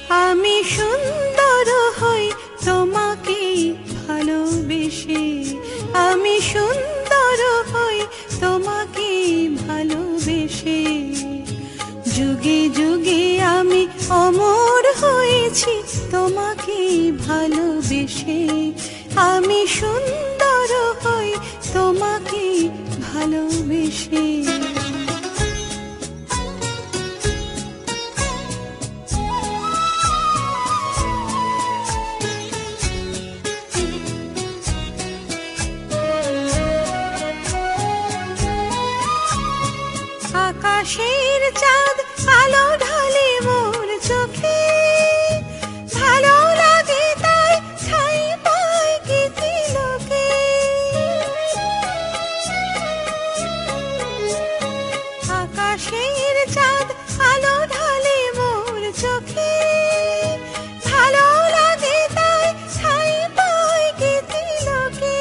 আমি সুন্দর হই তোমাকে ভালোবেসে, আমি সুন্দর হই তোমাকে ভালোবেসে। যুগে যুগে আমি অমর হয়েছি তোমাকে ভালোবেসে, আমি সুন্দর হই তোমাকে ভালোবেসে। আকাশের চাঁদ আলো ঢালে মোর চোখে, ভালো লাগে তাই ঠাই পায় কি তিলকে। আকাশের চাঁদ আলো ঢালে মোর চোখে, ভালো লাগে তাই ঠাই পায় কি তিলকে।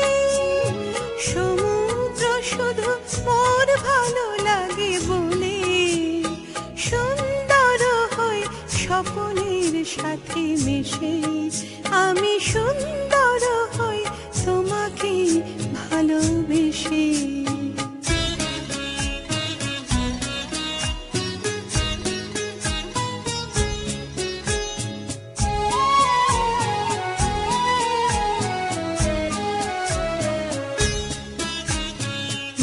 সমুদ্র শুধু মোর ভালো লাগে বলে, সুন্দর হই সকলের সাথে মিশে, আমি সুন্দর হই তোমাকে ভালোবেসে।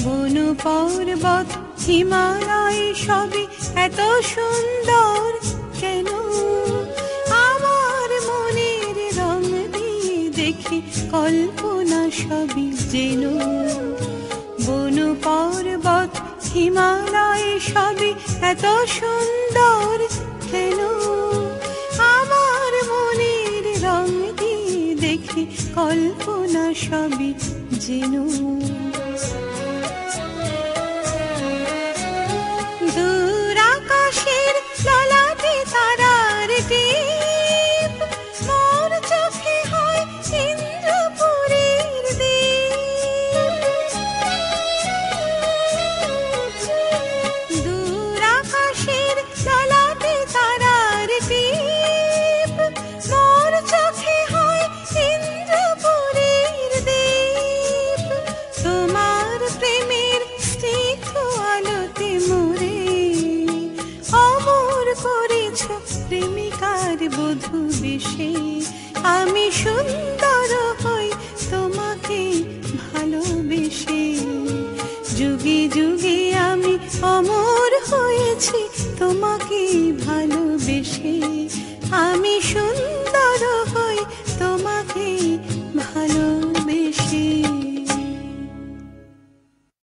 বন পর্বত হিমালয় সবই এত সুন্দর কেন? আমার মনের রং দিয়ে দেখি কল্পনা সবই যেন। বন পর্বত হিমালয় সবই এত সুন্দর কেন? আমার মনের রং দিয়ে দেখি কল্পনা সবই যেন। দূর আকাশের ললাটে তারার টিপ, মোর চোখে হয় ইন্দ্রপুরীর দ্বীপ। দূর আকাশের ললাটে তারার টিপ, মোর চোখে হয় ইন্দ্রপুরীর দ্বীপ। তোমার প্রেমের স্নিগ্ধ আলোতে মোরে অমর করেছ প্রেমিকার বধূ বেশে, আমি সুন্দর হই তোমাকে ভালোবেসে। যুগে যুগে আমি অমর হয়েছি তোমাকে ভালোবেসে, আমি সুন্দর হই তোমাকে